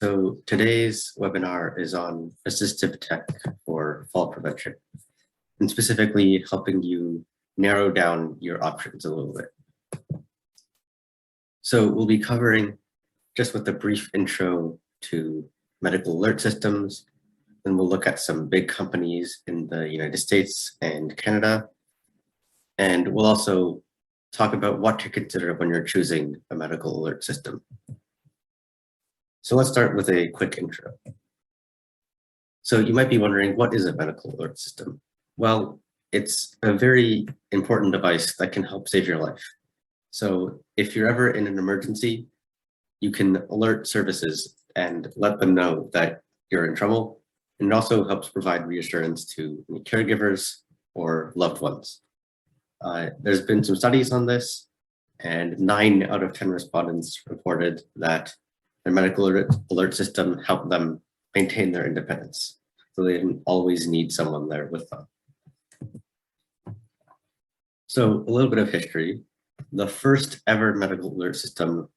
So today's webinar is on assistive tech for fall prevention, and specifically helping you narrow down your options a little bit. So we'll be covering just with a brief intro to medical alert systems, and we'll look at some big companies in the United States and Canada. And we'll also talk about what to consider when you're choosing a medical alert system. So let's start with a quick intro. So you might be wondering, what is a medical alert system? Well, it's a very important device that can help save your life. So if you're ever in an emergency, you can alert services and let them know that you're in trouble. And it also helps provide reassurance to caregivers or loved ones. There's been some studies on this, and 9 out of 10 respondents reported that their medical alert system helped them maintain their independence. So they didn't always need someone there with them. So a little bit of history. The first ever medical alert system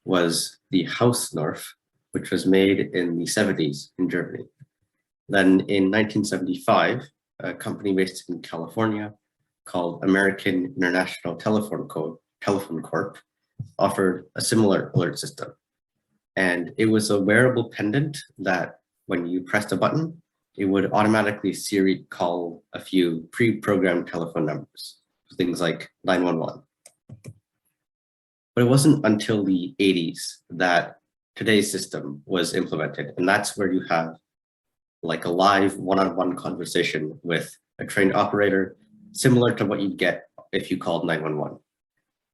was the Hausnorf, which was made in the 70s in Germany. Then in 1975, a company based in California called American International Telephone Corp offered a similar alert system. And it was a wearable pendant that when you pressed a button, it would automatically Siri call a few pre-programmed telephone numbers, things like 911. But it wasn't until the 80s that today's system was implemented. And that's where you have like a live one-on-one conversation with a trained operator, similar to what you'd get if you called 911.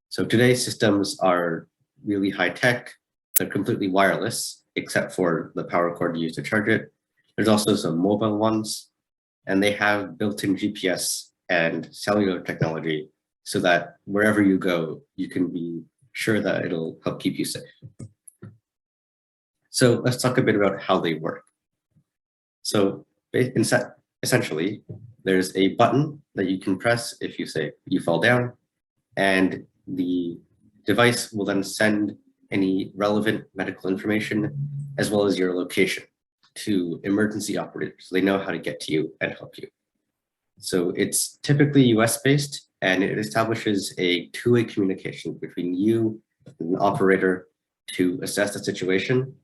So today's systems are really high tech. They're completely wireless, except for the power cord used to charge it. There's also some mobile ones, and they have built-in GPS and cellular technology so that wherever you go, you can be sure that it'll help keep you safe. So let's talk a bit about how they work. So essentially, there's a button that you can press if you say you fall down, and the device will then send any relevant medical information as well as your location to emergency operators. So they know how to get to you and help you. So it's typically US based, and it establishes a two-way communication between you and an operator to assess the situation.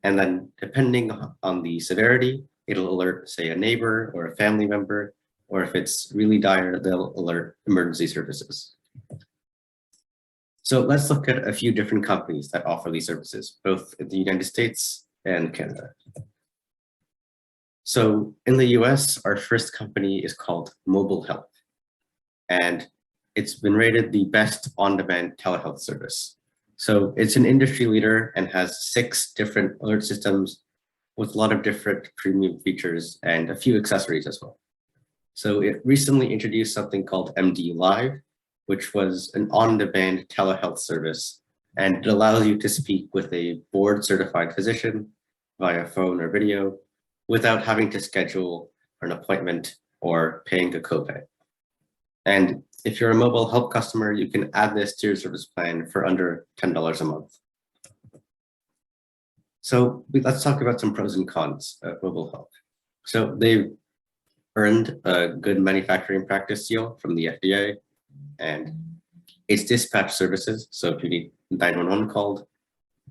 And then depending on the severity, it'll alert, say, a neighbor or a family member, or if it's really dire, they'll alert emergency services. So let's look at a few different companies that offer these services, both in the United States and Canada. So in the US, our first company is called Mobile Health, and it's been rated the best on-demand telehealth service. So it's an industry leader and has 6 different alert systems with a lot of different premium features and a few accessories as well. So it recently introduced something called MD Live, which was an on-demand telehealth service, and it allows you to speak with a board-certified physician via phone or video without having to schedule an appointment or paying a copay. And if you're a mobile help customer, you can add this to your service plan for under $10 a month. So let's talk about some pros and cons of mobile help. So they've earned a good manufacturing practice seal from the FDA, and it's dispatch services. So if you need 911 called,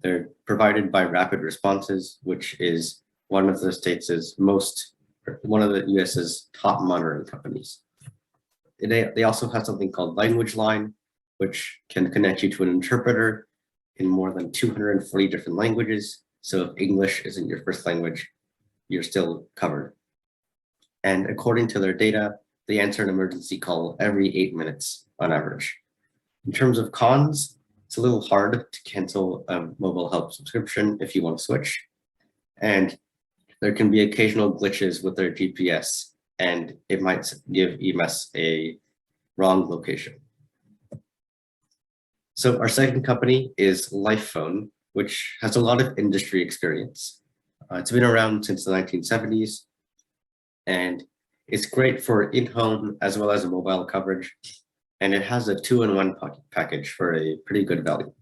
they're provided by Rapid Responses, which is one of the US's top monitoring companies. They also have something called Language Line, which can connect you to an interpreter in more than 240 different languages. So if English isn't your first language, you're still covered. And according to their data, they answer an emergency call every 8 minutes on average. In terms of cons, it's a little hard to cancel a mobile help subscription if you want to switch. And there can be occasional glitches with their GPS, and it might give EMS a wrong location. So our second company is LifePhone, which has a lot of industry experience. It's been around since the 1970s, and it's great for in-home as well as mobile coverage, and it has a 2-in-1 package for a pretty good value.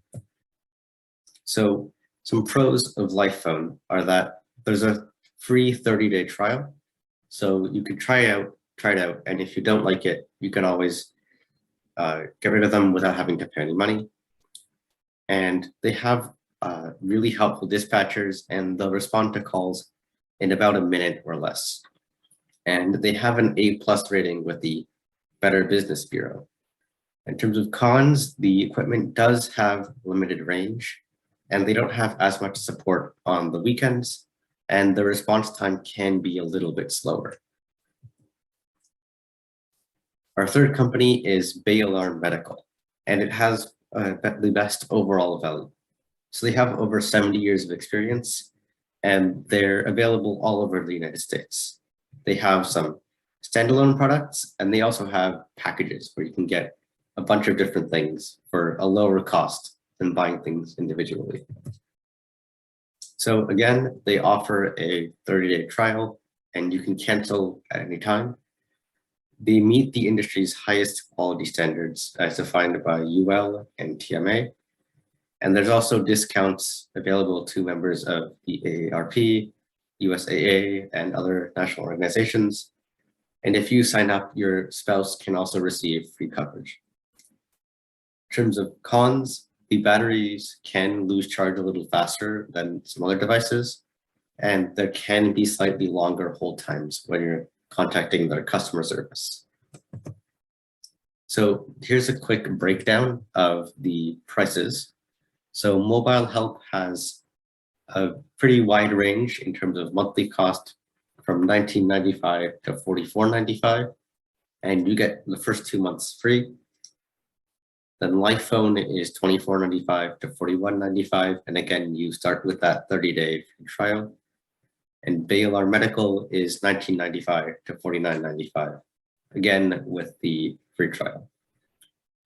So Some pros of LifePhone are that there's a free 30-day trial. So you can try it out, and if you don't like it, you can always get rid of them without having to pay any money. And they have really helpful dispatchers, and they'll respond to calls in about a minute or less. And they have an A+ rating with the Better Business Bureau. In terms of cons, the equipment does have limited range, and they don't have as much support on the weekends, and the response time can be a little bit slower. Our third company is Bay Alarm Medical, and it has the best overall value. So they have over 70 years of experience, and they're available all over the United States. They have some standalone products, and they also have packages where you can get a bunch of different things for a lower cost than buying things individually. So again, they offer a 30-day trial, and you can cancel at any time. They meet the industry's highest quality standards as defined by UL and TMA. And there's also discounts available to members of the AARP, USAA, and other national organizations. And if you sign up, your spouse can also receive free coverage. In terms of cons, the batteries can lose charge a little faster than some other devices, and there can be slightly longer hold times when you're contacting their customer service. So here's a quick breakdown of the prices. So Mobile Help has a pretty wide range in terms of monthly cost from $19.95 to $44.95, and you get the first 2 months free. Then LifePhone is $24.95 to $41.95, and again, you start with that 30-day trial. And Bay Alarm Medical is $19.95 to $49.95, again with the free trial.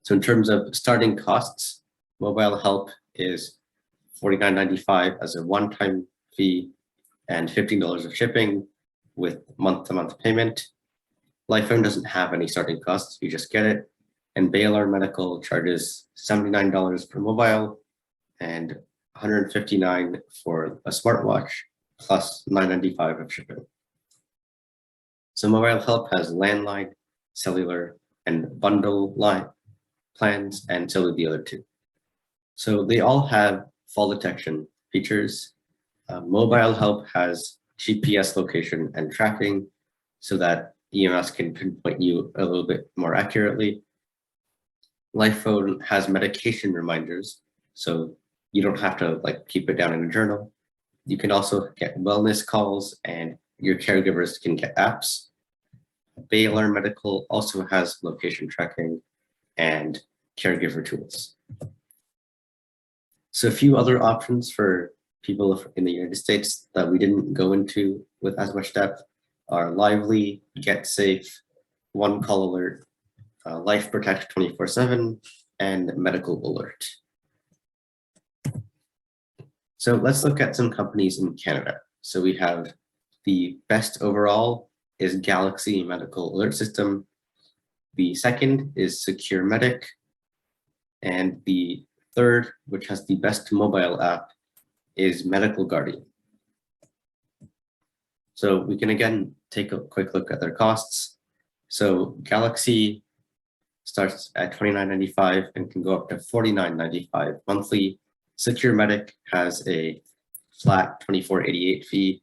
So in terms of starting costs, Mobile Help is $49.95 as a one-time fee and $15 of shipping with month-to-month payment. LifePhone doesn't have any starting costs, you just get it. And Bay Alarm Medical charges $79 per mobile and $159 for a smartwatch, plus $9.95 of shipping. So Mobile Help has landline, cellular, and bundle line plans, and so do the other two. So they all have fall detection features. Mobile Help has GPS location and tracking so that EMS can pinpoint you a little bit more accurately. LifePhone has medication reminders, so you don't have to keep it down in a journal. You can also get wellness calls, and your caregivers can get apps. Bay Alarm Medical also has location tracking and caregiver tools. So a few other options for people in the United States that we didn't go into with as much depth are Lively, GetSafe, One Call Alert, Life Protect 24/7, and Medical Alert. So let's look at some companies in Canada. So we have the best overall is Galaxy Medical Alert System. The second is Secure Medic. And the third, which has the best mobile app, is Medical Guardian. So we can again take a quick look at their costs. So Galaxy starts at $29.95 and can go up to $49.95 monthly. Secure Medic has a flat $24.88 fee,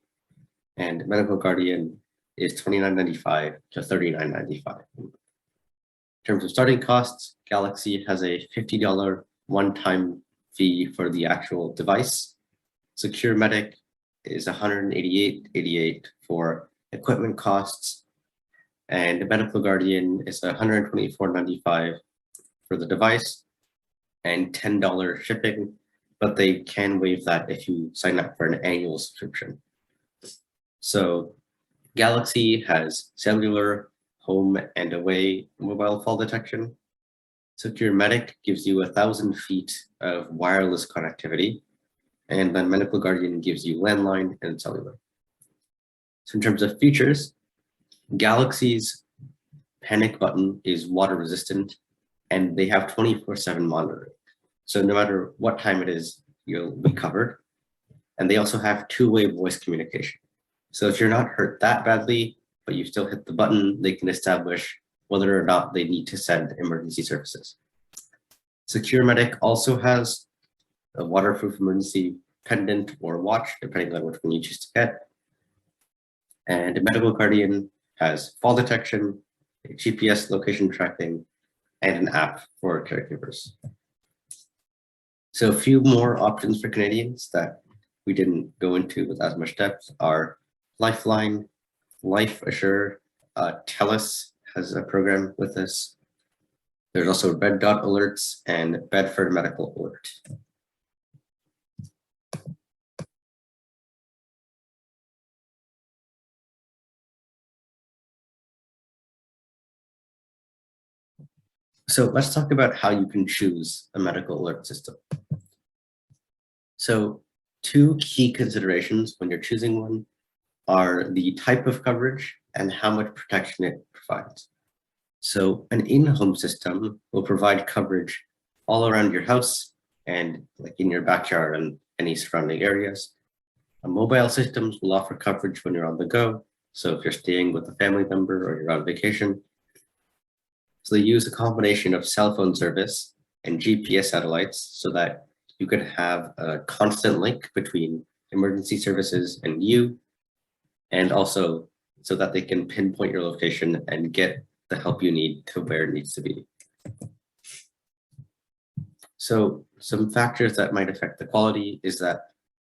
and Medical Guardian is $29.95 to $39.95. In terms of starting costs, Galaxy has a $50 one-time fee for the actual device. Secure Medic is $188.88 for equipment costs, and Medical Guardian is $124.95 for the device and $10 shipping, but they can waive that if you sign up for an annual subscription. So Galaxy has cellular, home, and away mobile fall detection. Secure Medic gives you 1,000 feet of wireless connectivity, and then Medical Guardian gives you landline and cellular. So in terms of features, Galaxy's panic button is water resistant, and they have 24/7 monitoring. So no matter what time it is, you'll be covered. And they also have two-way voice communication. So if you're not hurt that badly, but you still hit the button, they can establish whether or not they need to send emergency services. Secure Medic also has a waterproof emergency pendant or watch, depending on which one you choose to get. And a Medical Guardian has fall detection, GPS location tracking, and an app for caregivers. So a few more options for Canadians that we didn't go into with as much depth are Lifeline, Life Assure, TELUS has a program with this. There's also Red Dot Alerts and Bedford Medical Alert. So let's talk about how you can choose a medical alert system. So two key considerations when you're choosing one are the type of coverage and how much protection it provides. So an in-home system will provide coverage all around your house and like in your backyard and any surrounding areas. Mobile systems will offer coverage when you're on the go. So if you're staying with a family member or you're on vacation. So they use a combination of cell phone service and GPS satellites so that you could have a constant link between emergency services and you, and also so that they can pinpoint your location and get the help you need to where it needs to be. So some factors that might affect the quality is that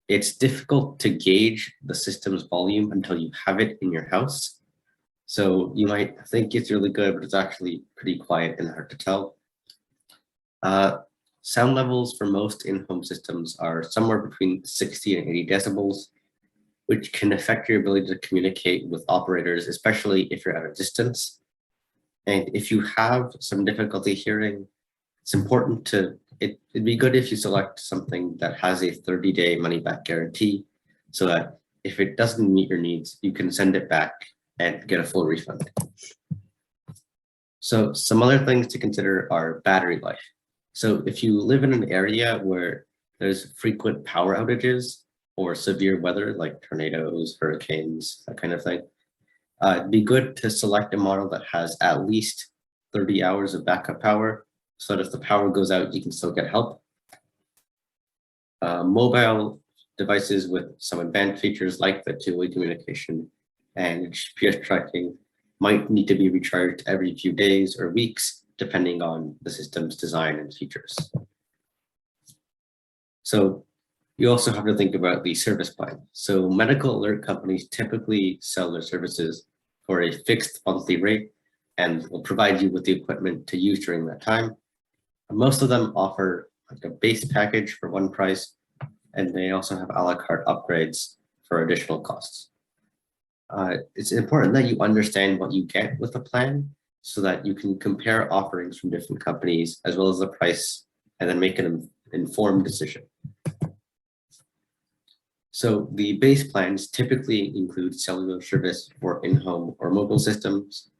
it's difficult to gauge the system's volume until you have it in your house. So you might think it's really good, but it's actually pretty quiet and hard to tell. Sound levels for most in-home systems are somewhere between 60 and 80 decibels, which can affect your ability to communicate with operators, especially if you're at a distance. And if you have some difficulty hearing, it's important to, it'd be good if you select something that has a 30-day money-back guarantee so that if it doesn't meet your needs, you can send it back and get a full refund. So some other things to consider are battery life. So if you live in an area where there's frequent power outages or severe weather like tornadoes, hurricanes, that kind of thing, it'd be good to select a model that has at least 30 hours of backup power so that if the power goes out, you can still get help. Mobile devices with some advanced features like the two-way communication and GPS tracking might need to be recharged every few days or weeks, depending on the system's design and features. So you also have to think about the service plan. So medical alert companies typically sell their services for a fixed monthly rate and will provide you with the equipment to use during that time. Most of them offer like a base package for one price, and they also have a la carte upgrades for additional costs. It's important that you understand what you get with the plan so that you can compare offerings from different companies as well as the price and then make an informed decision. So the base plans typically include cellular service for in-home or mobile systems,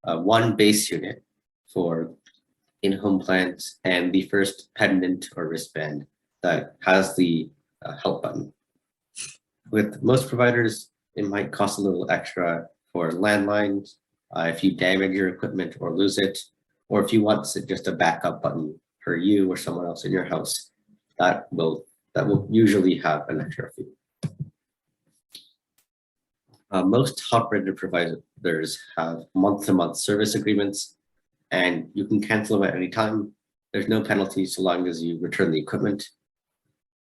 one base unit for in-home plans, and the first pendant or wristband that has the help button. With most providers, it might cost a little extra for landlines if you damage your equipment or lose it, or if you want just a backup button for you or someone else in your house, that will usually have an extra fee. Most top-rated providers have month-to-month service agreements, and you can cancel them at any time. There's no penalty so long as you return the equipment.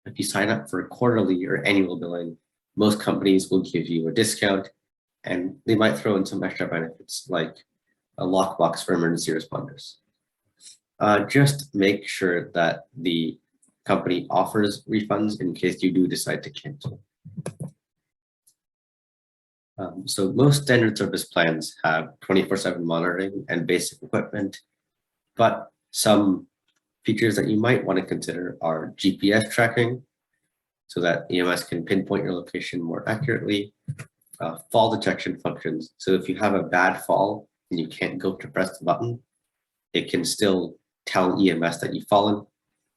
If you sign up for quarterly or annual billing, most companies will give you a discount, and they might throw in some extra benefits like a lockbox for emergency responders. Just make sure that the company offers refunds in case you do decide to cancel. So most standard service plans have 24/7 monitoring and basic equipment, but some features that you might want to consider are GPS tracking, so that EMS can pinpoint your location more accurately, fall detection functions. So if you have a bad fall and you can't go to press the button, it can still tell EMS that you've fallen.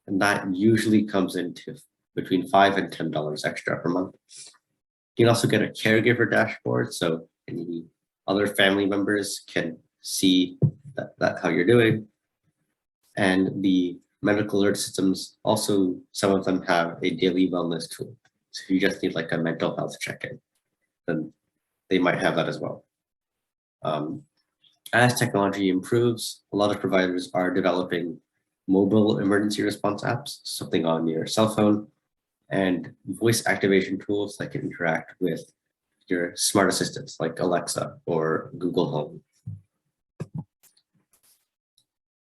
And that usually comes into between $5 and $10 extra per month. You can also get a caregiver dashboard, so any other family members can see that how you're doing. And the medical alert systems, also some of them have a daily wellness tool. So if you just need like a mental health check-in, then they might have that as well. As technology improves, a lot of providers are developing mobile emergency response apps, something on your cell phone, and voice activation tools that can interact with your smart assistants like Alexa or Google Home.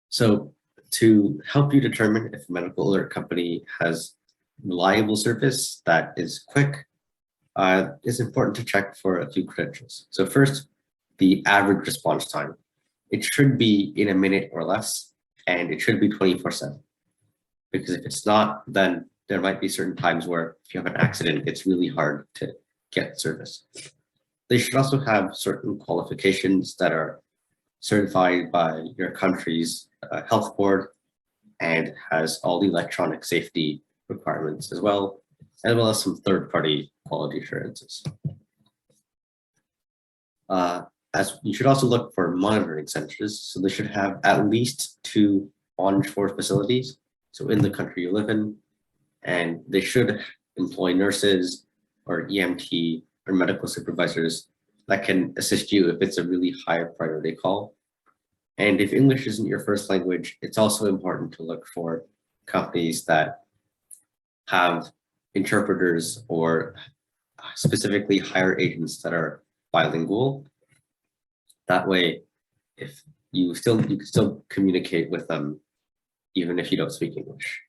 So to help you determine if a medical alert company has reliable service that is quick, it's important to check for a few credentials. So first, the average response time. It should be in a minute or less, and it should be 24/7. Because if it's not, then there might be certain times where if you have an accident, it's really hard to get service. They should also have certain qualifications that are certified by your country's health board and has all the electronic safety requirements as well as some third-party quality assurances. As you should also look for monitoring centers, so they should have at least 2 onshore facilities, so in the country you live in, and they should employ nurses or EMT or medical supervisors that can assist you if it's a really high priority call. And if English isn't your first language, it's also important to look for companies that have interpreters or specifically hire agents that are bilingual. That way, if you can still communicate with them even if you don't speak English.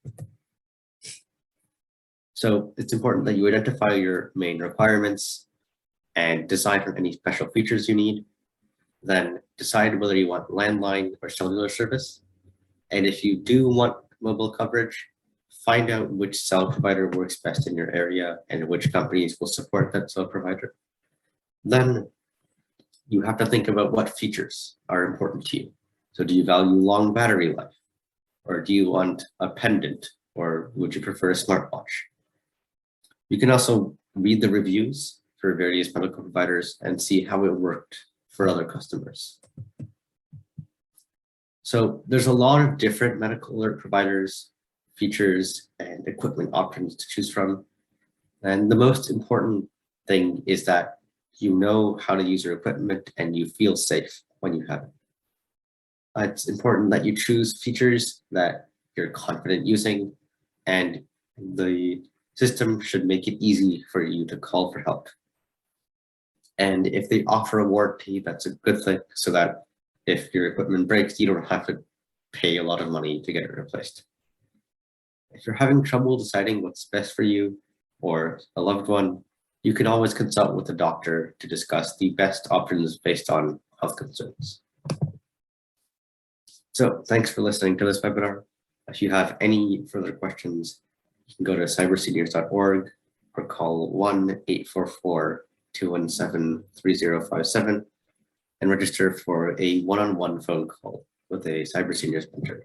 So it's important that you identify your main requirements and decide on any special features you need. Then decide whether you want landline or cellular service. And if you do want mobile coverage, find out which cell provider works best in your area and which companies will support that cell provider. Then you have to think about what features are important to you. So do you value long battery life? Or do you want a pendant? Or would you prefer a smartwatch? You can also read the reviews for various medical providers and see how it worked for other customers. So there's a lot of different medical alert providers, features, and equipment options to choose from. And the most important thing is that you know how to use your equipment and you feel safe when you have it. It's important that you choose features that you're confident using, and the system should make it easy for you to call for help. And if they offer a warranty, that's a good thing, so that if your equipment breaks, you don't have to pay a lot of money to get it replaced. If you're having trouble deciding what's best for you or a loved one, you can always consult with a doctor to discuss the best options based on health concerns. So thanks for listening to this webinar. If you have any further questions, you can go to cyberseniors.org or call 1-844-217-3057 and register for a one-on-one phone call with a Cyber Seniors mentor.